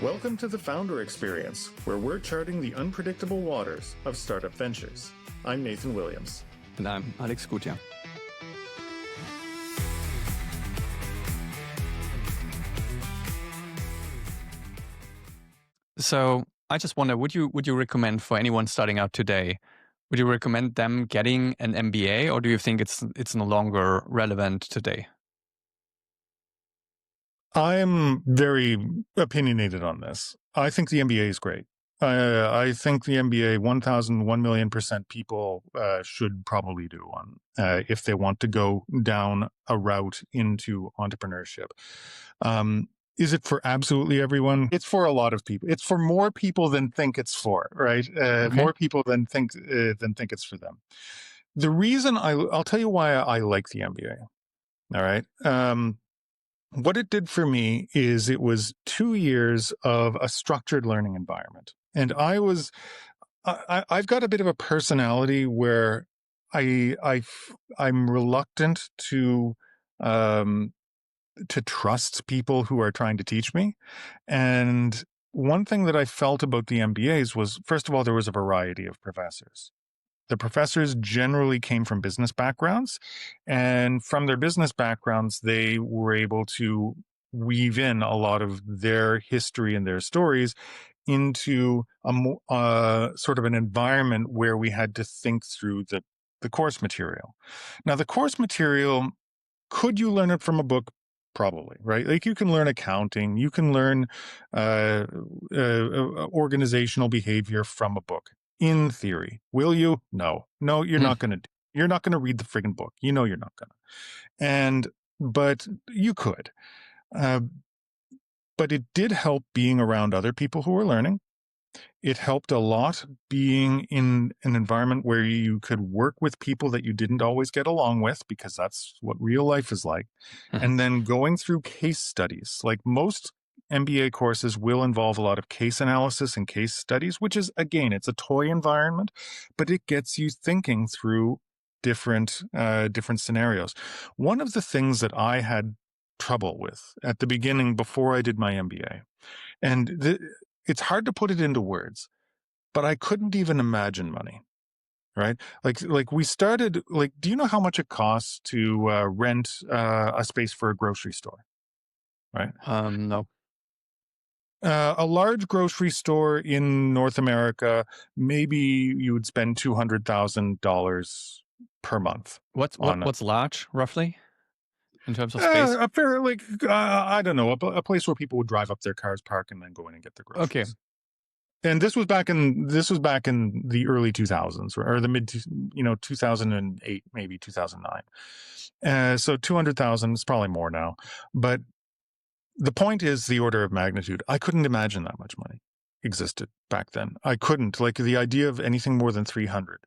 Welcome to the Founder Experience, where we're charting the unpredictable waters of startup ventures. I'm Nathan Williams. And I'm Alex Gutjahr. So I just wonder, would you recommend for anyone starting out today, would you recommend them getting an MBA, or do you think it's no longer relevant today? I'm very opinionated on this. I think the MBA is great. I think the MBA, 1,000,000% people should probably do one if they want to go down a route into entrepreneurship. Is it for absolutely everyone? It's for a lot of people. It's for more people than think it's for, right? More people than think it's for them. The reason I'll tell you why I like the MBA. All right. What it did for me is it was 2 years of a structured learning environment. And I've got a bit of a personality where I'm reluctant to trust people who are trying to teach me. And one thing that I felt about the MBAs was, first of all, there was a variety of professors. The professors generally came from business backgrounds, and from their business backgrounds, they were able to weave in a lot of their history and their stories into a sort of an environment where we had to think through the course material. Now, the course material, could you learn it from a book? Probably, right? Like you can learn accounting, you can learn organizational behavior from a book. In theory. Will you? No, you're not going to. You're not going to read the friggin' book. You know you're not going to. But you could. But it did help being around other people who were learning. It helped a lot being in an environment where you could work with people that you didn't always get along with, because that's what real life is like. And then going through case studies, like most MBA courses will involve a lot of case analysis and case studies, which is, again, it's a toy environment, but it gets you thinking through different scenarios. One of the things that I had trouble with at the beginning before I did my MBA, and it's hard to put it into words, but I couldn't even imagine money, right? Like we started, like, do you know how much it costs to rent a space for a grocery store, right? No. A large grocery store in North America, maybe you would spend $200,000 per month. What's large, roughly, in terms of space? A fair, I don't know, a place where people would drive up their cars, park, and then go in and get their groceries. Okay. And this was back in the early 2000s, or the mid, 2008, maybe 2009. So 200,000 is probably more now, but the point is the order of magnitude. I couldn't imagine that much money existed back then. I couldn't, like, the idea of anything more than 300,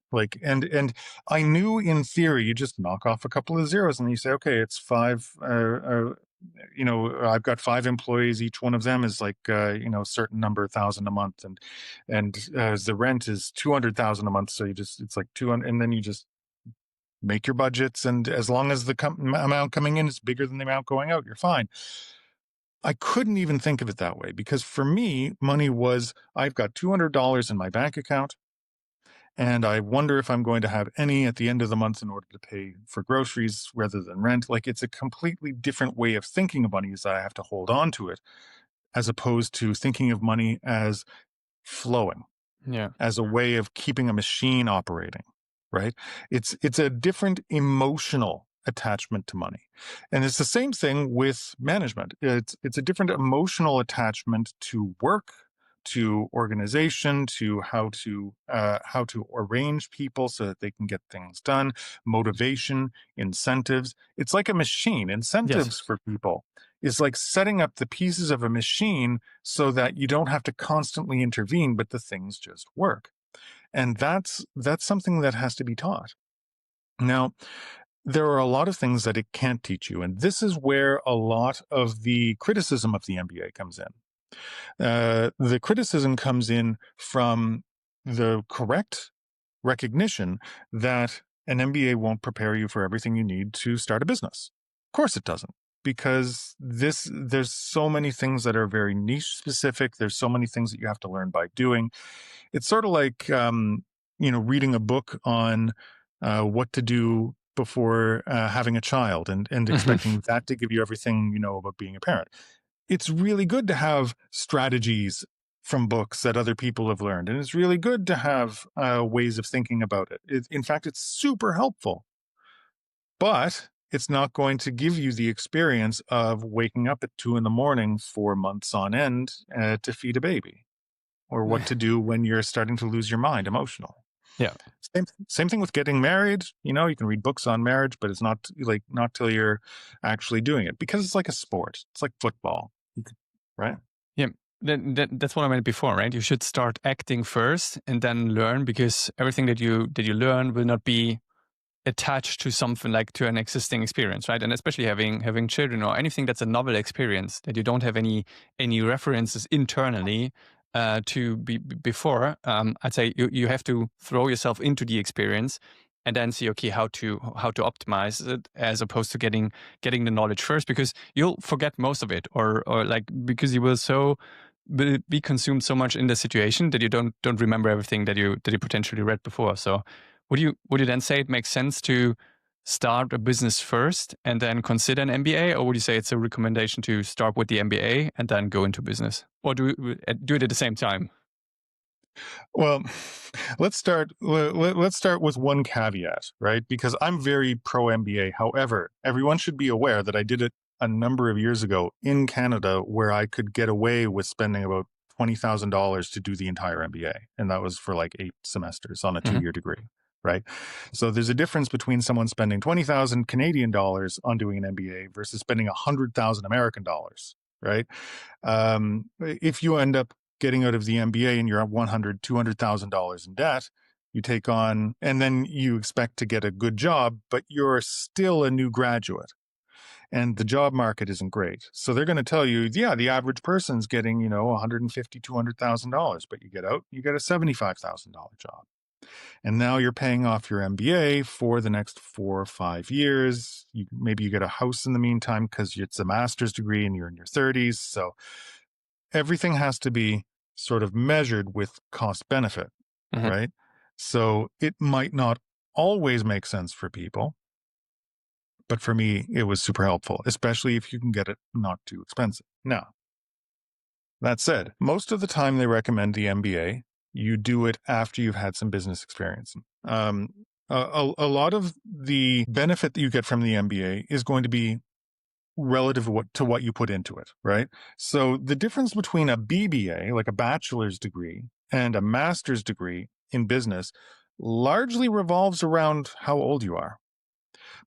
and I knew in theory you just knock off a couple of zeros and you say, okay, it's five, I've got 5 employees. Each one of them is like, a certain number of thousand a month. And the rent is 200,000 a month. So it's like 200, and then you just make your budgets. And as long as the amount coming in is bigger than the amount going out, you're fine. I couldn't even think of it that way, because for me, money was, I've got $200 in my bank account, and I wonder if I'm going to have any at the end of the month in order to pay for groceries rather than rent. Like, it's a completely different way of thinking of money, is that I have to hold on to it, as opposed to thinking of money as flowing, as a way of keeping a machine operating, right? It's a different emotional attachment to money. And it's the same thing with management. It's a different emotional attachment to work, to organization, to how to arrange people so that they can get things done, motivation, incentives. It's like a machine. Incentives for people is like setting up the pieces of a machine so that you don't have to constantly intervene, but the things just work. And that's something that has to be taught. Now, there are a lot of things that it can't teach you. And this is where a lot of the criticism of the MBA comes in. The criticism comes in from the correct recognition that an MBA won't prepare you for everything you need to start a business. Of course it doesn't, because there's so many things that are very niche specific. There's so many things that you have to learn by doing. It's sort of like reading a book on what to do before having a child, and expecting that to give you everything you know about being a parent. It's really good to have strategies from books that other people have learned, and it's really good to have ways of thinking about it. In fact, it's super helpful, but it's not going to give you the experience of waking up at 2 in the morning for months on end to feed a baby, or what to do when you're starting to lose your mind emotional. Yeah. Same thing with getting married. You can read books on marriage, but it's not till you're actually doing it, because it's like a sport. It's like football, right? Yeah. That's what I meant before, right? You should start acting first and then learn, because everything that you learn will not be attached to something, like to an existing experience, right? And especially having children or anything that's a novel experience that you don't have any references internally to before. I'd say you have to throw yourself into the experience and then see, okay, how to optimize it, as opposed to getting the knowledge first, because you'll forget most of it, or like, because you will be consumed so much in the situation that you don't remember everything that you potentially read before. So would you then say it makes sense to start a business first and then consider an MBA, or would you say it's a recommendation to start with the MBA and then go into business, or do it at the same time? Well, let's start with one caveat, right? Because I'm very pro MBA. However, everyone should be aware that I did it a number of years ago in Canada, where I could get away with spending about $20,000 to do the entire MBA, and that was for like 8 semesters on a Hmm. 2-year degree, right? So there's a difference between someone spending 20,000 Canadian dollars on doing an MBA versus spending 100,000 American dollars, right? If you end up getting out of the MBA and you're at $100,000, $200,000 in debt, you take on, and then you expect to get a good job, but you're still a new graduate and the job market isn't great. So they're going to tell you, yeah, the average person's getting, $150,000, $200,000, but you get out, you get a $75,000 job. And now you're paying off your MBA for the next 4 or 5 years. Maybe you get a house in the meantime because it's a master's degree and you're in your 30s. So everything has to be sort of measured with cost benefit, Hmm. right? So it might not always make sense for people, but for me, it was super helpful, especially if you can get it not too expensive. Now, that said, most of the time they recommend the MBA. You do it after you've had some business experience. A lot of the benefit that you get from the MBA is going to be relative to what you put into it, right? So the difference between a BBA, like a bachelor's degree, and a master's degree in business largely revolves around how old you are.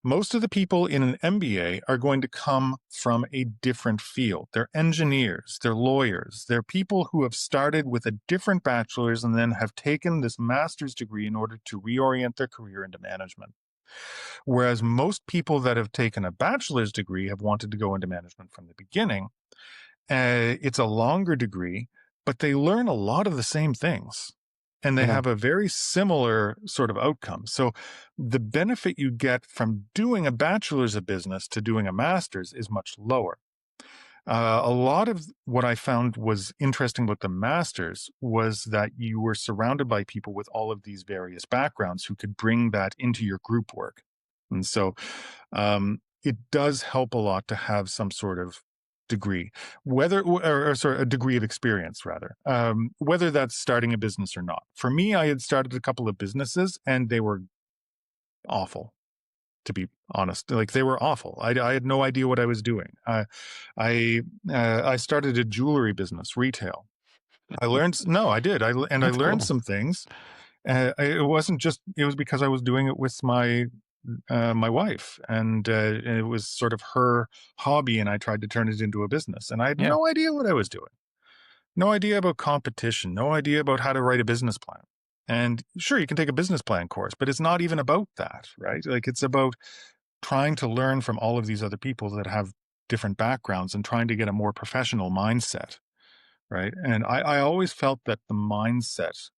Most of the people in an MBA are going to come from a different field. They're engineers, they're lawyers, they're people who have started with a different bachelor's and then have taken this master's degree in order to reorient their career into management. Whereas most people that have taken a bachelor's degree have wanted to go into management from the beginning. It's a longer degree, but they learn a lot of the same things and they Yeah. have a very similar sort of outcome. So the benefit you get from doing a bachelor's of business to doing a master's is much lower. A lot of what I found was interesting about the masters was that you were surrounded by people with all of these various backgrounds who could bring that into your group work. And so it does help a lot to have some sort of degree, or sorry, a degree of experience rather, whether that's starting a business or not. For me, I had started a couple of businesses and they were awful, to be honest. Like they were awful. I had no idea what I was doing. I started a jewelry business, retail. I learned, no, I did. I That's learned cool. some things. It wasn't just, it was because I was doing it with my wife, and it was sort of her hobby, and I tried to turn it into a business, and I had Yeah. no idea what I was doing. No idea about competition, no idea about how to write a business plan. And sure, you can take a business plan course, but it's not even about that, right? Like it's about trying to learn from all of these other people that have different backgrounds and trying to get a more professional mindset, right? And I always felt that the mindset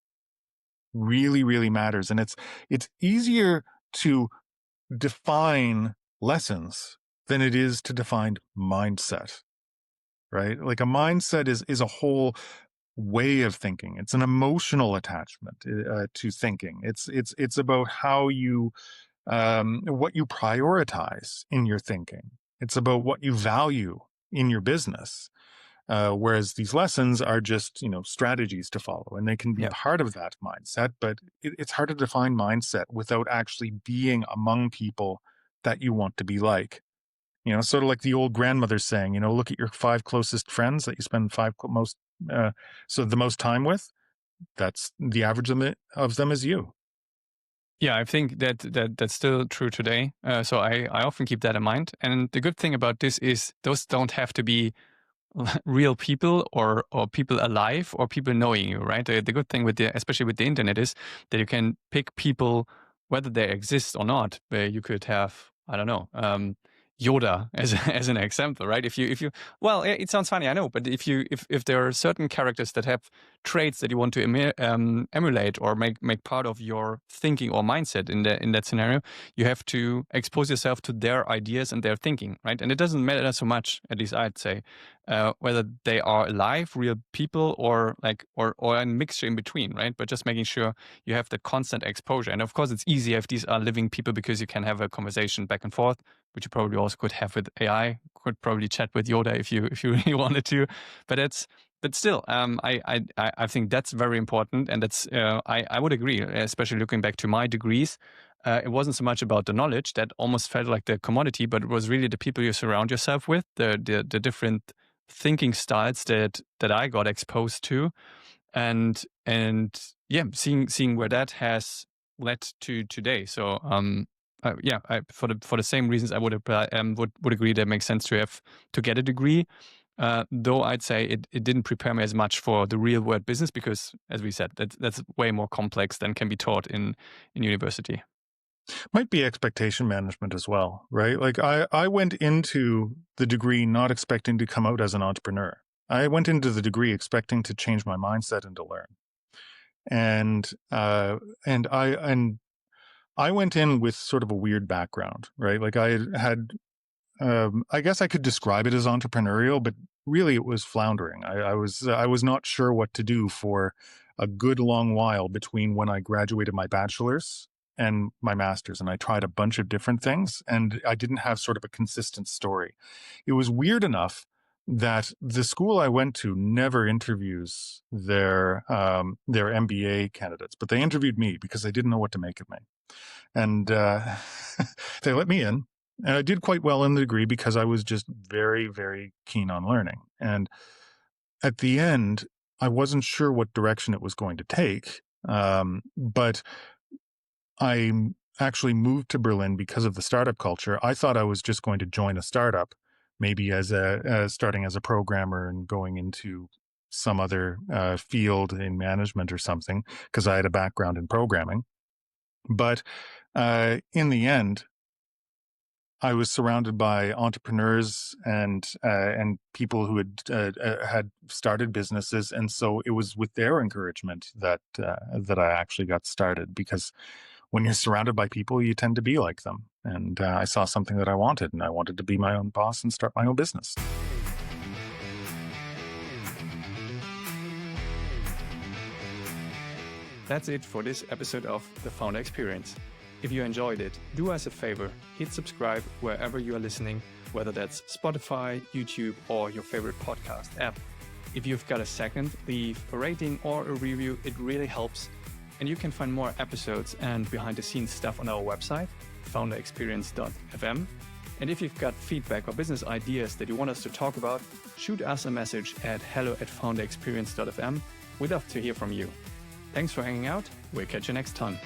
really, really matters. And it's easier to define lessons than it is to define mindset, right? Like a mindset is a whole way of thinking. It's an emotional attachment to thinking. It's about how you what you prioritize in your thinking. It's about what you value in your business. Whereas these lessons are just, strategies to follow, and they can be Yeah. part of that mindset. But it's hard to define mindset without actually being among people that you want to be like. Sort of like the old grandmother saying, look at your 5 closest friends that you spend the most time with. That's the average of them is you. Yeah, I think that's still true today. So I often keep that in mind. And the good thing about this is those don't have to be real people or people alive or people knowing you, right? The good thing with especially with the internet is that you can pick people whether they exist or not. Where you could have, I don't know, Yoda as an example, right? If you well, it sounds funny, I know, but if there are certain characters that have traits that you want to emulate or make part of your thinking or mindset in that scenario, you have to expose yourself to their ideas and their thinking, right? And it doesn't matter so much, at least I'd say, whether they are alive, real people, or a mixture in between, right? But just making sure you have the constant exposure. And of course, it's easier if these are living people because you can have a conversation back and forth, which you probably also could have with AI. Could probably chat with Yoda if you really wanted to. But still, I think that's very important, and that's I would agree, especially looking back to my degrees. It wasn't so much about the knowledge that almost felt like the commodity, but it was really the people you surround yourself with, the different thinking styles that I got exposed to, and yeah, seeing where that has led to today. So yeah, for the same reasons, I would apply, would agree that it makes sense to get a degree. Though I'd say it didn't prepare me as much for the real world business because, as we said, that's way more complex than can be taught in university. Might be expectation management as well, right? Like I went into the degree not expecting to come out as an entrepreneur. I went into the degree expecting to change my mindset and to learn. And I went in with sort of a weird background, right? Like I had I guess I could describe it as entrepreneurial, but really it was floundering. I was not sure what to do for a good long while between when I graduated my bachelor's and my master's, and I tried a bunch of different things, and I didn't have sort of a consistent story. It was weird enough that the school I went to never interviews their MBA candidates, but they interviewed me because they didn't know what to make of me, and they let me in. And I did quite well in the degree because I was just very, very keen on learning. And at the end, I wasn't sure what direction it was going to take. But I actually moved to Berlin because of the startup culture. I thought I was just going to join a startup, maybe as starting as a programmer and going into some other field in management or something, because I had a background in programming. But in the end, I was surrounded by entrepreneurs and people who had started businesses, and so it was with their encouragement that I actually got started. Because when you're surrounded by people, you tend to be like them. And I saw something that I wanted, and I wanted to be my own boss and start my own business. That's it for this episode of The Founder Experience. If you enjoyed it, do us a favor, hit subscribe wherever you are listening, whether that's Spotify, YouTube, or your favorite podcast app. If you've got a second, leave a rating or a review, it really helps. And you can find more episodes and behind the scenes stuff on our website, founderexperience.fm. And if you've got feedback or business ideas that you want us to talk about, shoot us a message at hello@founderexperience.fm. We'd love to hear from you. Thanks for hanging out. We'll catch you next time.